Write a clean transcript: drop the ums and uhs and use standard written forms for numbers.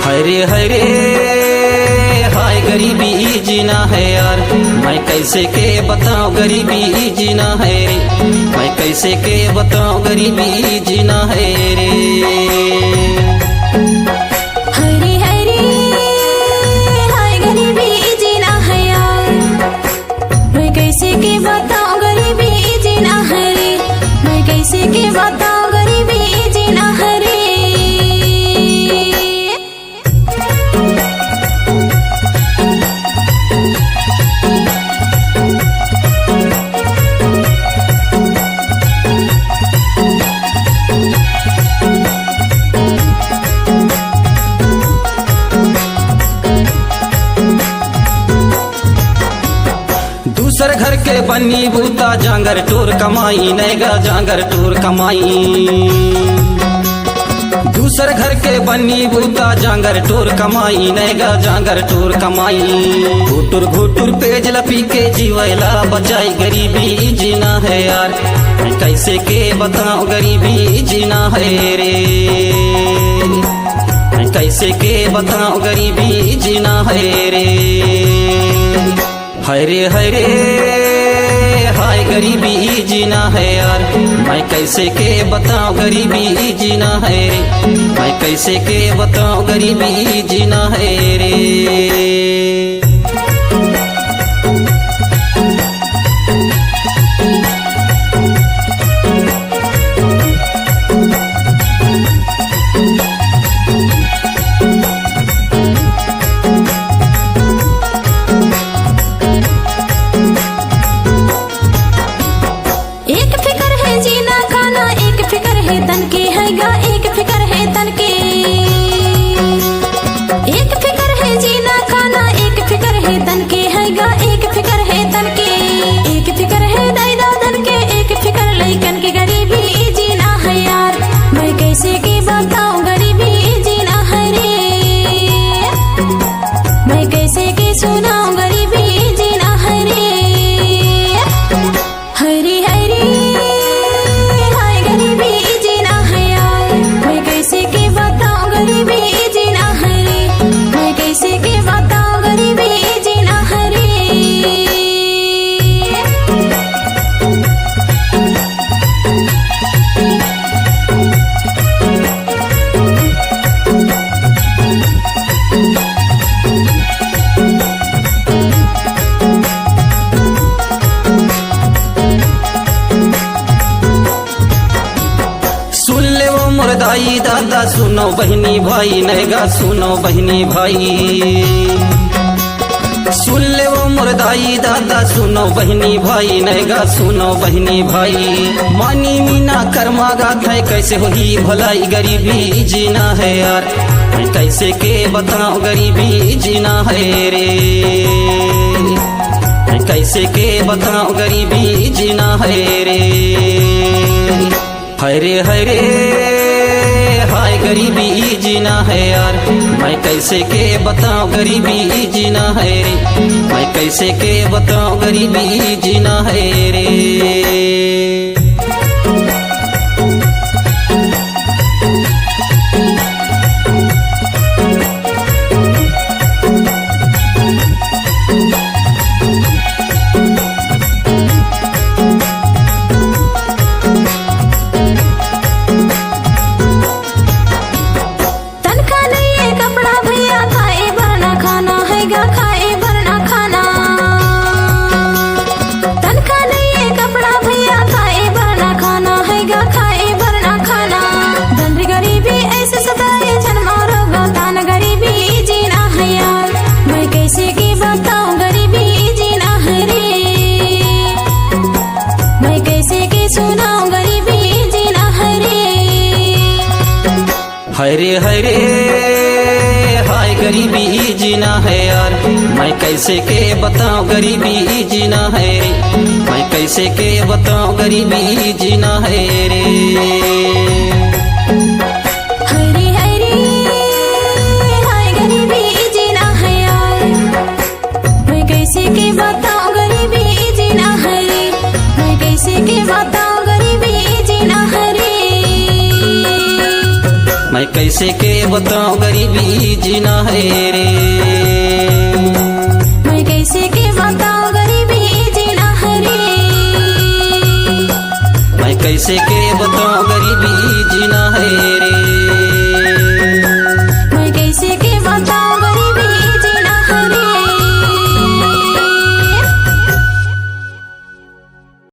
हरे हरे हाय गरीबी जीना है यार, मैं कैसे के बताऊं गरीबी जीना है रे, मैं कैसे के बताऊं गरीबी जीना है रे। हरे हरे हाय गरीबी जीना है यार, मैं कैसे के बताऊं गरीबी जीना है रे, मैं कैसे के बताऊं गरीबी जीना है रे। दूसर घर के बन्नी बूता जांगर टूर कमाई नैगा जांगर टूर कमाई। दूसर घर के बन्नी बूता जांगर टूर कमाई नैगा जांगर टूर कमाई। घुटुर घुटुर पेज लपी के जीवैला बचाई गरीबी जीना है यार, मैं कैसे के बताऊं गरीबी जीना है रे, मैं कैसे के बताऊं गरीबी जीना है रे। हरे हरे हाय गरीबी जीना है यार, मैं कैसे के बताऊं गरीबी जीना है रे, मैं कैसे के बताऊं गरीबी जीना है रे। एक फिकर है जीना खाना, एक फिकर है तन के हैगा, एक फिकर है तन के। एक फिकर है जीना खाना, एक फिकर है तन के हैगा, एक फिकर है तन के। एक फिकर है दादा धन के, एक फिकर लइकन के गरीबी जीना है यार, मैं कैसे के बताऊं गरीबी जीना है रे, मैं कैसे के सुनाऊं गरीबी जीना है रे। हरे हरे हाय गरीबी जीना है यार, मैं कैसे के बताऊं गरीबी जीना है रे, मैं कैसे के बताऊं गरीबी जीना है रे। सुन ले वो मुर्दाई दादा सुनो बहनी भाई नैगा सुनो बहनी भाई। सुन ले वो मुर्दाई दादा सुनो बहनी भाई नैगा सुनो बहनी भाई। मानी मीना कर्मा गात है कैसे होगी भलाई गरीबी जीना है यार, मैं कैसे के बताऊं गरीबी जीना है रे, मैं कैसे के बताऊं गरीबी जीना है रे। हरे हरे हाय गरीबी जीना है यार, मैं कैसे के बताऊं गरीबी जीना है रे, मैं कैसे के बताऊं गरीबी जीना है रे। हरे हरे हाय गरीबी जीना है यार, मैं कैसे के बताऊं गरीबी जीना है रे, मैं कैसे के बताऊं गरीबी जीना है रे। हरी हरी हाय गरीबी जीना है यार, मैं कैसे के बताऊं गरीबी जीना है रे, मैं कैसे के बताऊं गरीबी जीना है रे। मैं कैसे के बताऊं गरीबी जीना है रे, मैं कैसे के बताऊं गरीबी जीना है रे। मैं कैसे के बताऊं गरीबी